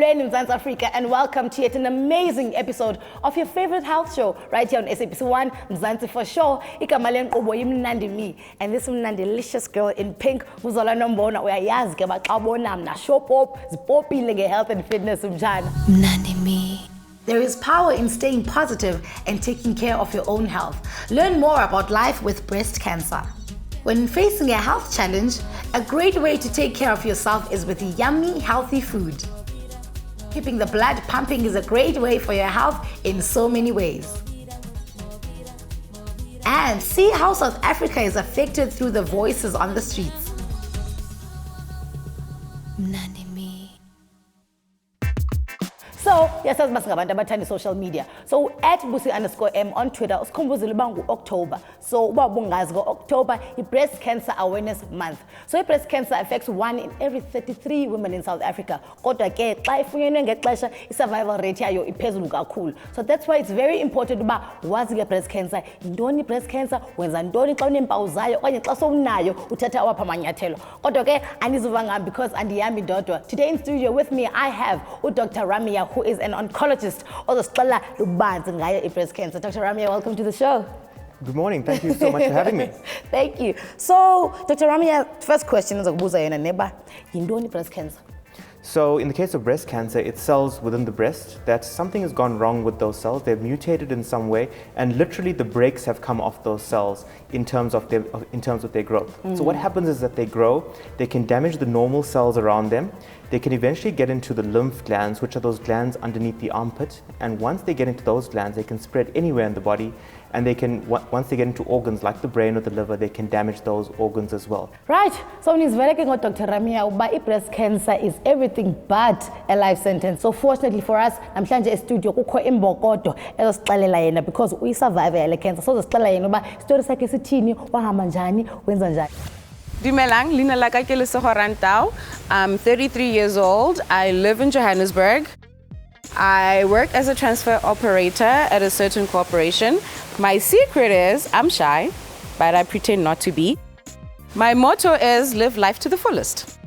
Molweni, Mzansi Africa, and welcome to yet an amazing episode of your favorite health show right here on SABC 1, Mzansi for sure. Igama lenkobo Mnandi Me, and this delicious girl in pink, Zola Nombona, uyayazi ke baxabona mna shopop, zipopile nge health and fitness umjana. Mnandi Me. There is power in staying positive and taking care of your own health. Learn more about life with breast cancer. When facing a health challenge, a great way to take care of yourself is with yummy, healthy food. Keeping the blood pumping is a great way for your health in so many ways. And see how South Africa is affected through the voices on the streets. Mnandi Me. So, yes, as masingabantu abathanda social media. So, at @busi_m on Twitter, usikhumbuzile uba October. So, uba bungazi October, is Breast Cancer Awareness Month. So, breast cancer affects 1 in every 33 women in South Africa. Kodwa ke xa ifunyenwe ngexesha, survival rate yayo iphezulu kakhulu. So, that's why it's very important uba wazi ke breast cancer. Yintoni breast cancer? Wenza ntoni xa uneempawu zayo okanye xa sowunayo uthatha awaphi amanyathelo. Kodwa ke andizuva ngam because andihambi ndodwa. Today in studio with me I have Dr. Ramia, who is an oncologist, ozosixelela lubanzi ngayo i-breast cancer. Dr. Ramia, welcome to the show. Good morning. Thank you so much for having me. Thank you. So, Dr. Ramia, first question is yintoni breast cancer? So in the case of breast cancer, it's cells within the breast that something has gone wrong with those cells. They've mutated in some way, and literally the brakes have come off those cells in terms of their growth. So what happens is that they grow, they can damage the normal cells around them. They can eventually get into the lymph glands, which are those glands underneath the armpit. And once they get into those glands, they can spread anywhere in the body. And they can, once they get into organs like the brain or the liver, they can damage those organs as well. Right. So when he's working with Dr. Ramia, breast cancer is everything but a life sentence. So fortunately for us, namhlanje studio kukho imbokodo ezosixelela yena because uyisurvive le cancer. So uzosixelela yena uba story sakhe sithini, wahamba njani, wenza njani. Dumelang, Lina Lakakele Sohorantau. I'm 33 years old. I live in Johannesburg. I work as a transfer operator at a certain corporation. My secret is I'm shy, but I pretend not to be. My motto is live life to the fullest.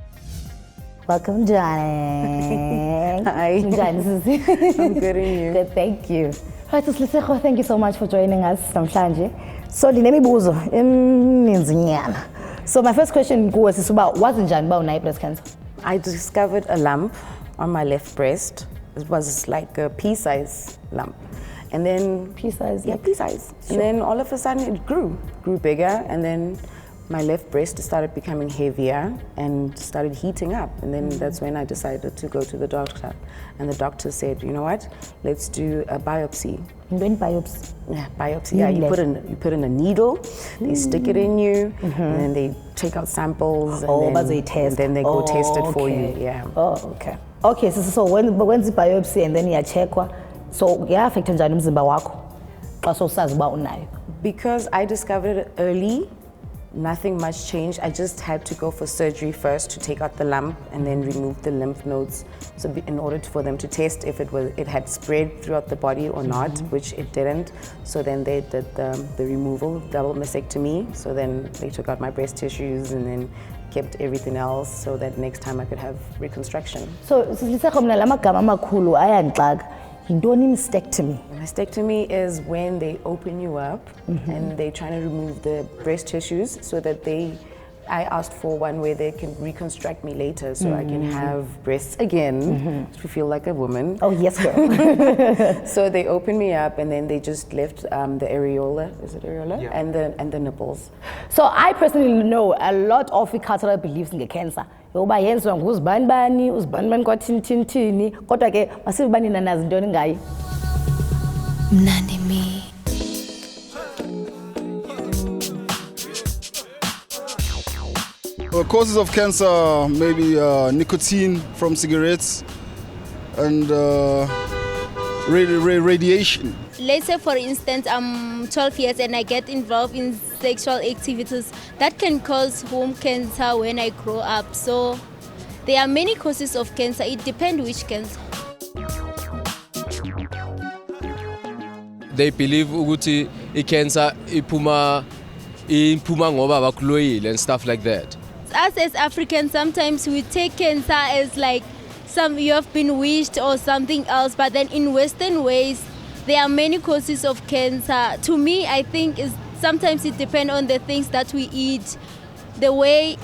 Welcome, Johnny. Hi. Johnny, I'm good and you? Good, thank you. Right, Sliseko, thank you so much for joining us namhlanje. So, dinemibuzo emininzinyana. So, my first question is about what's njani ba unayo breast cancer? I discovered a lump on my left breast. It was like a pea-size lump. And then... Pea-size? Yeah, pea-size. Sure. And then all of a sudden it grew bigger, and then my left breast started becoming heavier and started heating up. And then that's when I decided to go to the doctor. And the doctor said, you know what, let's do a biopsy. When biopsy? Yeah, biopsy. Yeah, you put in a needle, they stick it in you, and then they take out samples, and then they go test it for you. Yeah. Oh, okay. Okay, so when the biopsy and then iyachekwa, so affect njani umzimba wakho xa sowusazi uba unayo? Because I discovered it early, nothing much changed. I just had to go for surgery first to take out the lump and then remove the lymph nodes. So in order for them to test if it had spread throughout the body or not, which it didn't. So then they did the removal, double mastectomy. So then they took out my breast tissues and then kept everything else so that next time I could have reconstruction. So Sliseko mna la magama amakhulu ayandixaka. Yintoni mastectomy? Mastectomy is when they open you up and they're trying to remove the breast tissues so that I asked for one where they can reconstruct me later so I can have breasts again to feel like a woman. Oh, yes, girl. So they opened me up and then they just left the areola, is it areola? Yeah. And the nipples. So I personally know a lot of cultural beliefs in the cancer. Yoba yenziwa nguzibani uzibani kwathini kodwa ke masibani nazi ntoni ngayo. Mnandi Me. Well, causes of cancer, maybe nicotine from cigarettes and radiation. Let's say, for instance, I'm 12 years and I get involved in sexual activities. That can cause home cancer when I grow up. So there are many causes of cancer. It depends which cancer. They believe ukuthi cancer iphuma ngoba bakuloyile and stuff like that. Us as Africans, sometimes we take cancer as like you have been wished or something else, but then in Western ways, there are many causes of cancer. To me, I think sometimes it depends on the things that we eat, the way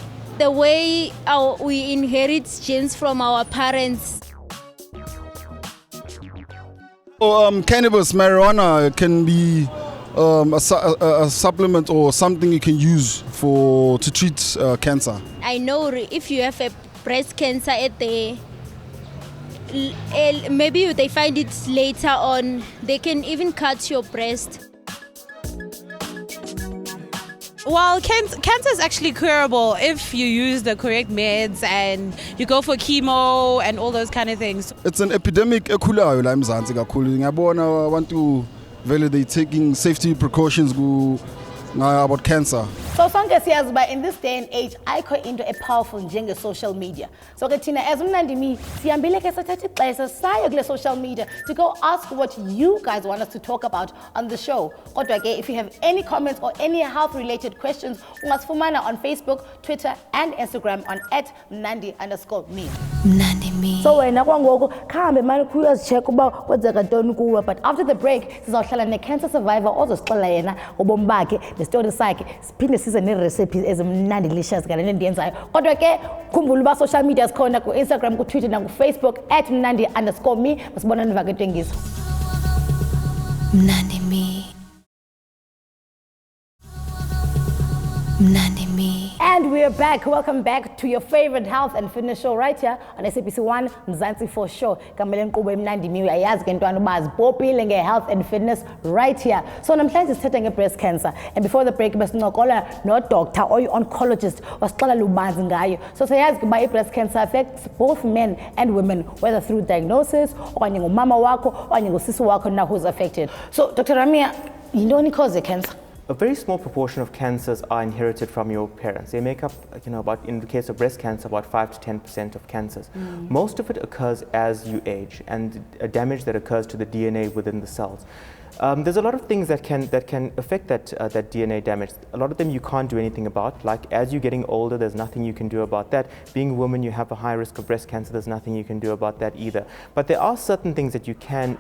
we inherit genes from our parents. Cannabis, marijuana can be a supplement or something you can use to treat cancer. I know if you have a breast cancer maybe they find it later on, they can even cut your breast. Well, cancer is actually curable if you use the correct meds and you go for chemo and all those kind of things. It's an epidemic ekhulayo la eMzansi kakhulu. Ngiyabona abantu vele they taking safety precautions about cancer. So sonke siyazi uba in this day and age ayikho into epowerful njenge social media. So ke thina as Mnandi Me sihambile ke sathatha ixesha saye kule social media to go ask what you guys want us to talk about on the show. Kodwa ke if you have any comments or any health related questions, ungasifumana on Facebook, Twitter and Instagram on @Mnandi_me. Mnandi Me. So wena kwangoku khambe manje uyazicheck uba kwenzeka ntoni kuwe, but after the break sizawuhlala ne-cancer survivor ozosixelela yena ngobomi bakhe nestori sakhe, siphinde size nee-recipes ezimnandi-licious ngale nto endiyenzayo. Kodwa ke khumbula uba social media sikhona ku-Instagram, ku-Twitter nakufacebook @Mnandi_me. Masibonani vake ntengiso. Mnandi Me. Mnandi Me. And we're back. Welcome back to your favorite health and fitness show right here on SABC 1, Mzansi for sure. Kamele nkqubo eMnandi Me uyayazi ke ntwana uba zibhobhile nge-health and fitness right here. So namhlanje sithetha nge-breast cancer. And before the break besincokola no-doctor or oncologist wasixela lubanzi ngayo. So siyazi uba i-breast cancer affects both men and women, whether through diagnosis okanye ngumama wakho okanye ngusisi wakho now who's affected. So Dr. Ramia, yintoni cause cancer? A very small proportion of cancers are inherited from your parents. They make up, about, in the case of breast cancer, about 5 to 10% of cancers. Most of it occurs as you age, and a damage that occurs to the DNA within the cells. There's a lot of things that can affect that DNA damage. A lot of them you can't do anything about. Like as you're getting older, there's nothing you can do about that. Being a woman, you have a high risk of breast cancer. There's nothing you can do about that either. But there are certain things that you can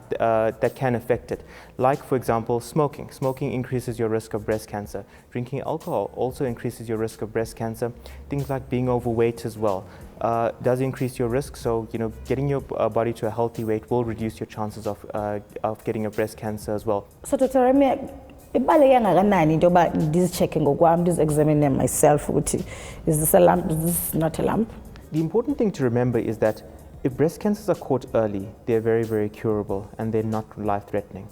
that can affect it. Like for example, smoking. Smoking increases your risk of breast cancer. Drinking alcohol also increases your risk of breast cancer. Things like being overweight as well. Does increase your risk, so getting your body to a healthy weight will reduce your chances of getting a breast cancer as well. So Dr. Rami, ibaluleke kangakanani into yoba ndizichecke ngokwami, ndizi-examine myself ukuthi is this a lump, is this not a lump? The important thing to remember is that if breast cancers are caught early, they're very, very curable and they're not life-threatening.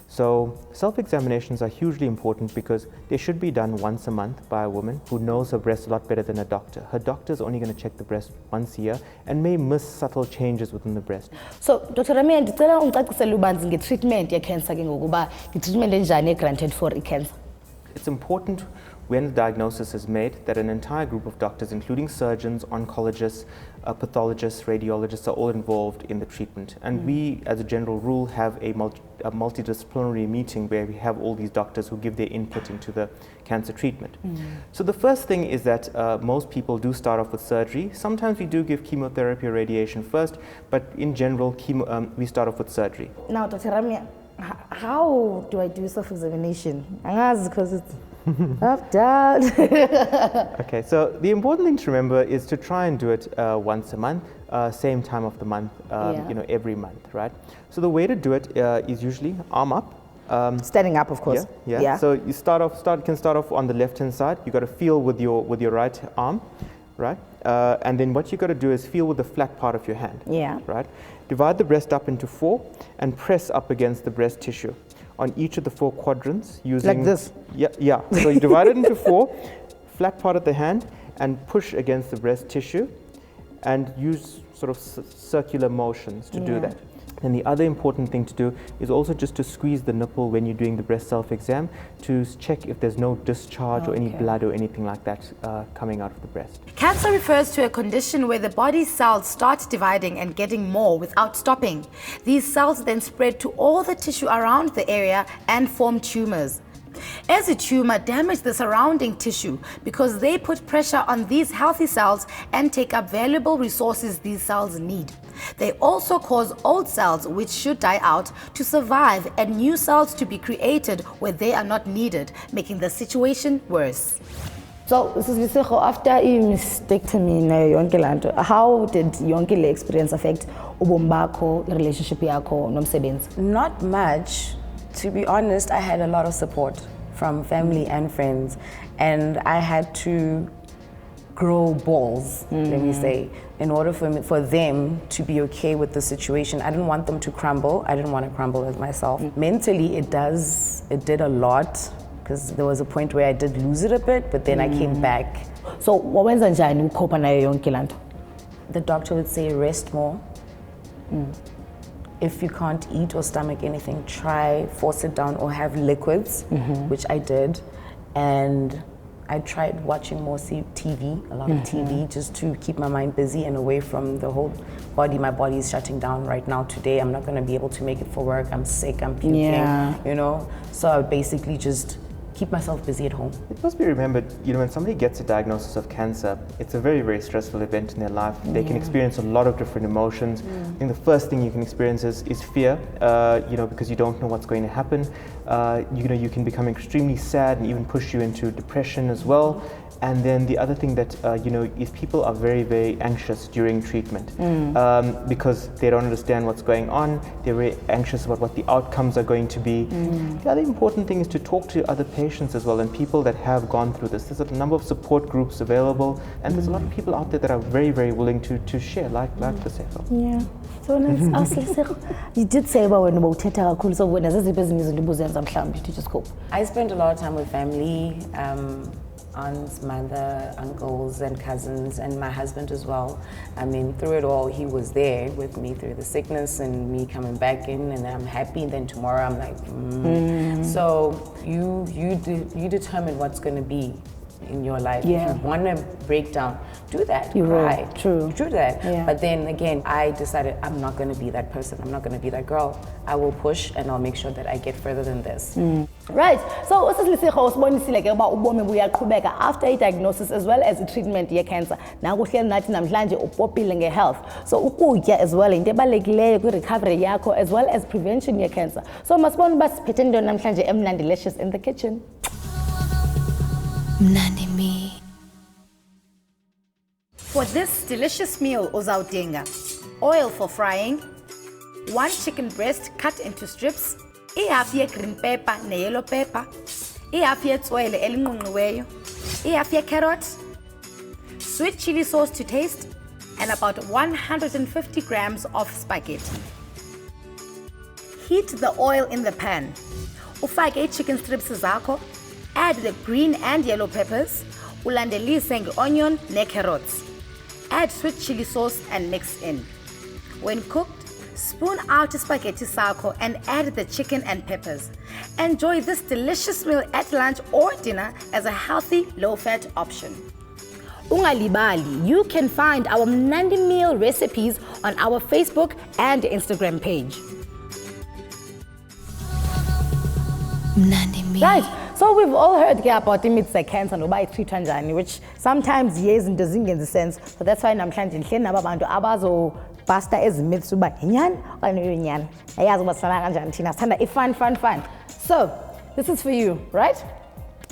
So self-examinations are hugely important because they should be done once a month by a woman who knows her breast a lot better than a doctor. Her doctor is only going to check the breast once a year and may miss subtle changes within the breast. So Dr. Rami, ndicela ungicacisele ubanzi nge-treatment ye-cancer ke ngokuba i-treatment enjani granted for i-cancer? It's important when the diagnosis is made that an entire group of doctors, including surgeons, oncologists, pathologists, radiologists, are all involved in the treatment. And we, as a general rule, have a multidisciplinary meeting where we have all these doctors who give their input into the cancer treatment. So the first thing is that most people do start off with surgery. Sometimes we do give chemotherapy or radiation first, but in general, we start off with surgery. Now, Dr. Rami, how do I do self-examination? Because it's up, down. Okay, so the important thing to remember is to try and do it once a month, same time of the month, every month, right? So the way to do it is usually arm up. Standing up, of course. Yeah. So you can start off on the left-hand side. You got to feel with your right arm, right? And then what you got to do is feel with the flat part of your hand. Yeah. Right. Divide the breast up into 4 and press up against the breast tissue on each of the 4 quadrants using like this. Yeah. So you divide it into 4, flat part of the hand, and push against the breast tissue, and use sort of circular motions to do that. And the other important thing to do is also just to squeeze the nipple when you're doing the breast self-exam to check if there's no discharge or any blood or anything like that coming out of the breast. Cancer refers to a condition where the body's cells start dividing and getting more without stopping. These cells then spread to all the tissue around the area and form tumors. As a tumor damage the surrounding tissue because they put pressure on these healthy cells and take up valuable resources these cells need. They also cause old cells, which should die out, to survive and new cells to be created where they are not needed, making the situation worse. So, after a mastectomy, how did yonke le experience affect ubomi bakho, relationship yakho nomsebenzi? Not much. To be honest, I had a lot of support from family and friends, and I had to grow balls, let me say, in order for them to be okay with the situation. I didn't want them to crumble. I didn't want to crumble as myself. Mentally, it did a lot, because there was a point where I did lose it a bit, but then I came back. So, wawenza njani ukupha nayo yonke lanto? The doctor would say, rest more. If you can't eat or stomach anything, try force it down or have liquids, which I did. And I tried watching more TV, a lot of TV, just to keep my mind busy and away from the whole body. My body is shutting down right now. Today, I'm not going to be able to make it for work. I'm sick, I'm puking, you know. So I would basically just keep myself busy at home. It must be remembered, you know, when somebody gets a diagnosis of cancer, it's a very, very stressful event in their life. They can experience a lot of different emotions. I think the first thing you can experience is fear, you know, because you don't know what's going to happen. You know, you can become extremely sad and even push you into depression as well. And then the other thing that, you know, is people are very, very anxious during treatment because they don't understand what's going on. They're very anxious about what the outcomes are going to be. The other important thing is to talk to other patients as well and people that have gone through this. There's a number of support groups available, and there's a lot of people out there that are very, very willing to share, like the Sefo. Yeah. So let's ask you did say about when about Teta cool, so when there's a business in the business, I'm to just cope. I spent a lot of time with family. Aunts, mother, uncles, and cousins, and my husband as well. I mean, through it all, he was there with me through the sickness and me coming back in, and I'm happy. And then tomorrow, I'm like, So you determine what's going to be in your life. Yeah. If you want to break down, do that. You cry. will. True. Do that. Yeah. But then again, I decided I'm not going to be that person. I'm not going to be that girl. I will push, and I'll make sure that I get further than this. Right. So after a diagnosis as well as a treatment ye cancer. Now we hear nathi namhlanje upopile health. So ukutya as well into ebalulekileyo kwi recovery yakho as well as prevention ye cancer. So masibona basiphethe into namhlanje emnandi in the kitchen. Mnandi Me. For this delicious meal, uzawudinga oil for frying, 1 chicken breast cut into strips, half ye green pepper ne yellow pepper, half ye tswele elinqunqiweyo, half ye carrot, sweet chili sauce to taste, and about 150 grams of spaghetti. Heat the oil in the pan. Ufake chicken strips zakho, add the green and yellow peppers, ulandelise nge-onion ne carrots. Add sweet chili sauce and mix in. When cooked, spoon out spaghetti sakho and add the chicken and peppers. Enjoy this delicious meal at lunch or dinner as a healthy, low-fat option. Ungalibali, you can find our Mnandi meal recipes on our Facebook and Instagram page. Mnandi Me. Right. So we've all heard about imits cancer noba treatwa njani, which sometimes yes and doesn't get the sense. So that's why namhlanje ngihleli nabantu abazo buster ezimyths uba inyani okanye inyani. Ayazi uba sifana kanjani thina sithanda fun. So this is for you, right?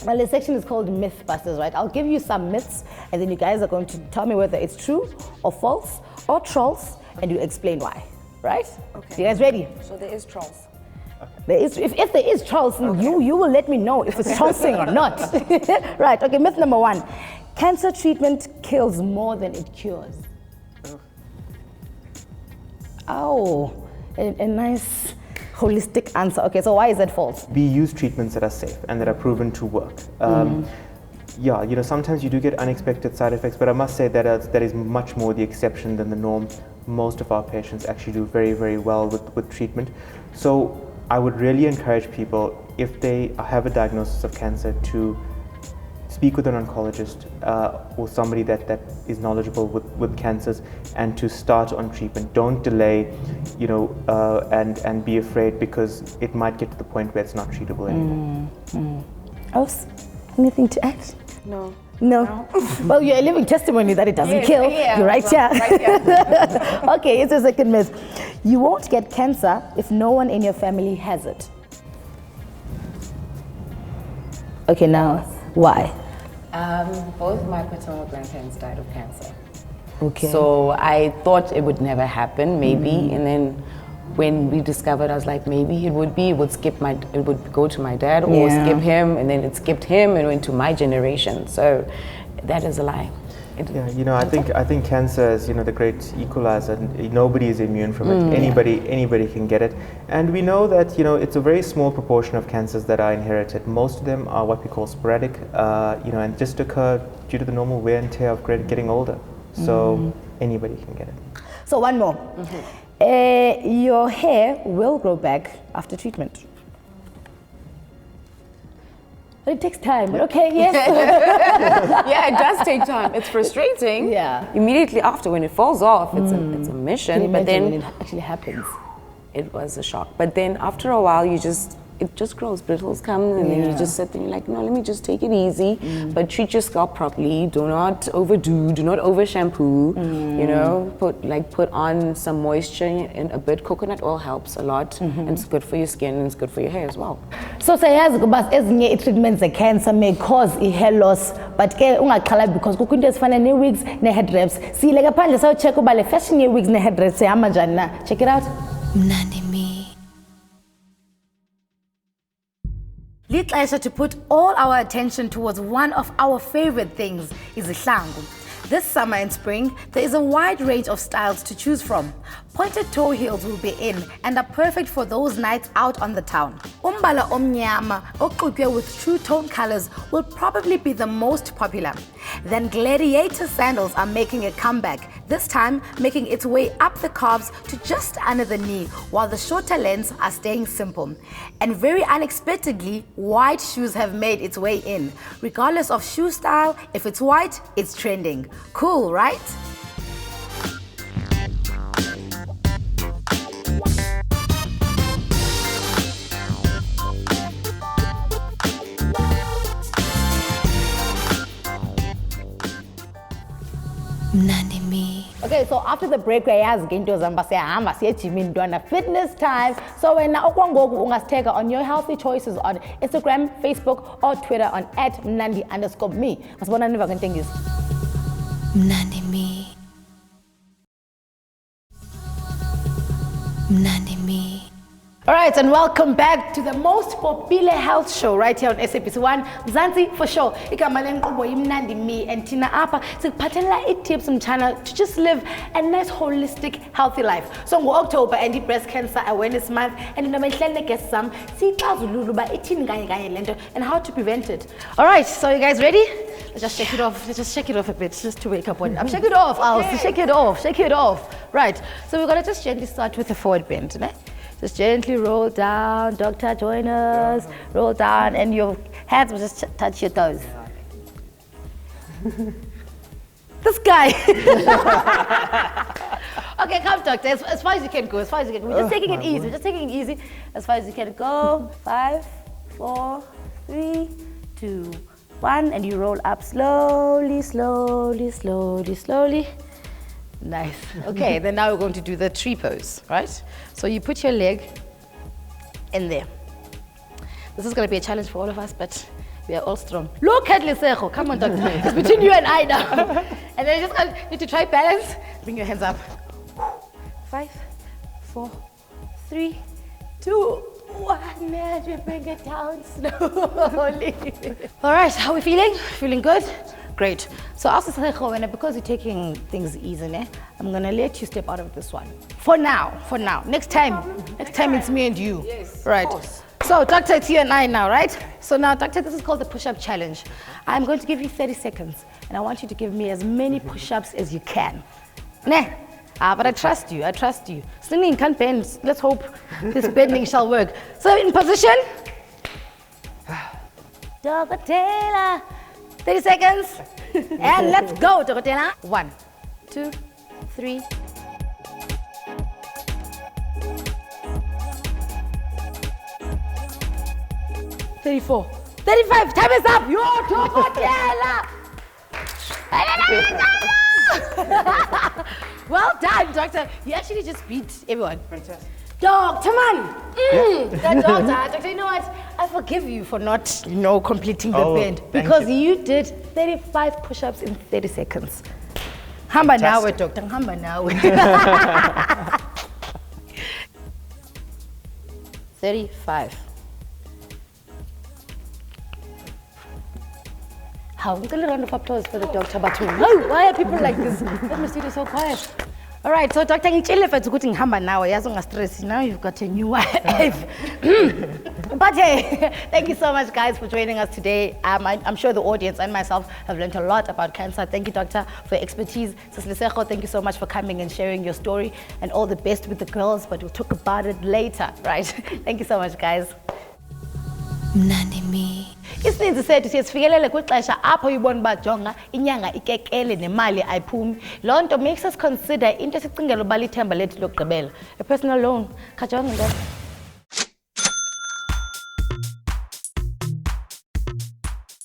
Well, this section is called Mythbusters, right? I'll give you some myths and then you guys are going to tell me whether it's true or false or trolls, and you explain why, right? Okay. You guys ready? So there is trolls. There is, if there is trolls, you will let me know if it's trollsing or not. Right, okay, myth number 1. Cancer treatment kills more than it cures. Oh, a nice holistic answer. Okay, so why is that false? We use treatments that are safe and that are proven to work. Yeah, you know, sometimes you do get unexpected side effects, but I must say that that is much more the exception than the norm. Most of our patients actually do very, very well with treatment. So I would really encourage people, if they have a diagnosis of cancer, to speak with an oncologist or somebody that is knowledgeable with cancers, and to start on treatment. Don't delay, you know, and be afraid, because it might get to the point where it's not treatable anymore. else? Anything to add? No. No. Well, you're a living testimony that it doesn't kill. Yeah, You're right here. right here. Okay, here's the second myth. You won't get cancer if no one in your family has it. Okay, now, why? Both my paternal grandparents died of cancer. Okay. So I thought it would never happen, maybe, and then when we discovered, I was like, maybe it would go to my dad or Yeah. skip him, and then it skipped him and went to my generation. So that is a lie. Yeah, you know, I think cancer is, you know, the great equalizer. Nobody is immune from it. Anybody can get it, and we know that, you know, it's a very small proportion of cancers that are inherited. Most of them are what we call sporadic, you know, and just occur due to the normal wear and tear of getting older. So anybody can get it. So one more. Your hair will grow back after treatment. But it takes time, but okay, yes. Yeah, it does take time. It's frustrating. Yeah. Immediately after, when it falls off, it's a Can you mission. But imagine when then it actually happens? it was a shock. But then after a while, it just grows. Brittles come, and then you Yeah. just sit there and you're like, no, let me just take it easy. But treat your scalp properly. Do not overdo. Do not over shampoo. You know, put on some moisture and a bit. Coconut oil helps a lot, and it's good for your skin and it's good for your hair as well. So sayazi ukuba ezinye treatments ze-cancer may cause i-hair loss, but ke ungaxhalabi because kukho into ezifana nee-wigs nee-head wraps. Siyile ngaphandle sayotshekha uba le fashion ye-wigs nee-head wraps ihamba njani na. Check it out. Mnandi Me. Lixesha to put all our attention towards one of our favorite things, izihlangu. This summer and spring, there is a wide range of styles to choose from. Pointed toe heels will be in and are perfect for those nights out on the town. Umbala omnyama, oxutywe with true tone colors, will probably be the most popular. Then gladiator sandals are making a comeback, this time making its way up the calves to just under the knee, while the shorter lengths are staying simple. And very unexpectedly, white shoes have made its way in. Regardless of shoe style, if it's white, it's trending. Cool, right? Mnandi Me. Okay, so after the break, uyayazi ke into zamba siyahamba siye ejimini ntwana, fitness time. So wena okwangoku ungasitheka on your healthy choices on Instagram, Facebook or Twitter on @Mnandi_me. Masibona niva kentengisi. Mnandi Me. Mnandi Me. All right, and welcome back to the most popular health show right here on SABC1. Mzansi for sure. Igama lenkqubo Mnandi Me, and tina apha sikuphathela i-tips mchana to just live a nice holistic healthy life. So ngo-October and Breast Cancer Awareness Month, and into mehlele guests some sixazululu ba ithini kanye lento and how to prevent it. All right, so you guys ready? Let's just shake it off. Let's just shake it off a bit just to wake up one. Shake it off, Alice. Shake it off. Shake it off. Right. So we're gonna just gently start with a forward bend, né? Just gently roll down, doctor, join us. Roll down, and your hands will just touch your toes. This guy. Okay, come, doctor. As far as you can go. As far as you can go. We're just taking it easy. We're just taking it easy. As far as you can go. 5, 4, 3, 2, 1, and you roll up slowly, slowly, slowly, slowly. Nice. Okay, then now we're going to do the tree pose, right? So you put your leg in there. This is going to be a challenge for all of us, but we are all strong. Look at Lisejo. Come on, doctor. It's between you and I now. And then you just need to try balance. Bring your hands up. 5, 4, 3, 2, 1. And we bring it down slowly. All right, how are we feeling? Feeling good? Great. So after Secho, because you're taking things easy, I'm gonna let you step out of this one. For now. Next time it's me and you. Yes, right. of course. So doctor, it's you and I now, right? So now, doctor, this is called the push-up challenge. I'm going to give you 30 seconds, and I want you to give me as many push-ups as you can. But I trust you. Singing can't bend. Let's hope this bending shall work. So in position. Dr. Taylor. 30 seconds. And let's go, Tokotela. 1, 2, 3. $34, 35, time is up. Yo, Tokotela. Well done, doctor. You actually just beat everyone. Fantastic. Doctor, man. The doctor, you know what? I forgive you for not, completing the bend. Because you did 35 push-ups in 30 seconds. Hamba nawe, doctor. Hamba nawe. 35. How? I'm going to round of applause for the doctor, but why are people like this? Let me see, they're so quiet. All right, so Dr. Ngitshile fethu ukuthi ngihamba nawe yazi unga-stress. Now you've got a new wife. But hey, thank you so much, guys, for joining us today. I'm sure the audience and myself have learned a lot about cancer. Thank you, doctor, for your expertise. Sis Lesego, thank you so much for coming and sharing your story, and all the best with the girls, but we'll talk about it later, right? Thank you so much, guys. Mnandi Me. Isininzi sethu siyasifikelele kwixesha apho uyibona uba jonga inyanga ikekele nemali ayiphumi. Loo nto makes us consider into esicingela uba lithemba lethu lokugqibela, a personal loan. Khajonga ngoku.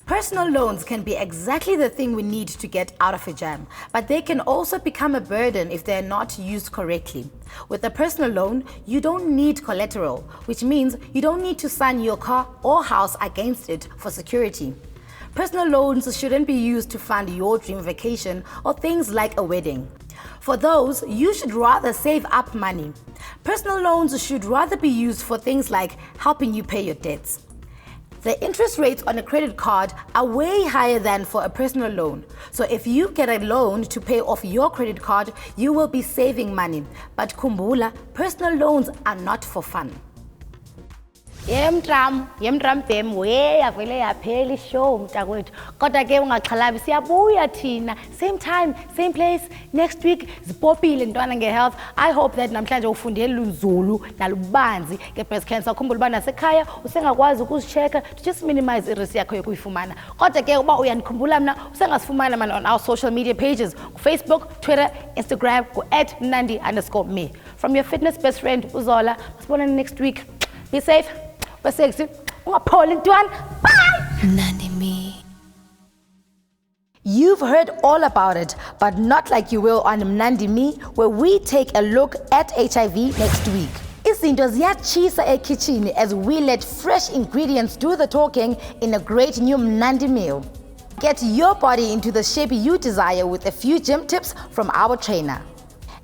Personal loans can be exactly the thing we need to get out of a jam, but they can also become a burden if they're not used correctly. With a personal loan, you don't need collateral, which means you don't need to sign your car or house against it for security. Personal loans shouldn't be used to fund your dream vacation or things like a wedding. For those, you should rather save up money. Personal loans should rather be used for things like helping you pay your debts. The interest rates on a credit card are way higher than for a personal loan. So if you get a loan to pay off your credit card, you will be saving money. But kumbula, personal loans are not for fun. Yemtram bhem we avele yaphela ishow mntakwethu. Kodwa ke ungaxhalabi siyabuya thina. Same time, same place, next week zipopile ntwana ngehealth. I hope that namhlanje ufundele lunzulu nalubanzi ngebreast cancer. Ukhumbula uba nasekhaya usengakwazi ukuzichecka to just minimize irisk yakho yokuyifumana. Kodwa ke uba uyanikhumbula mna usengasifumana man on our social media pages, Facebook, Twitter, Instagram, go @Mnandi_me. From your fitness best friend Zola. Masibonane next week. Be safe. We're sexy. Bye! Mnandi Me. You've heard all about it, but not like you will on Mnandi Me, where we take a look at HIV next week. Izinto ziyatshisa ekitchen as we let fresh ingredients do the talking in a great new Mnandi meal. Get your body into the shape you desire with a few gym tips from our trainer.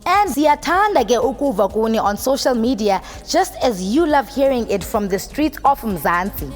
And siyathanda ke ukuva kuni on social media, just as you love hearing it from the streets of Mzansi.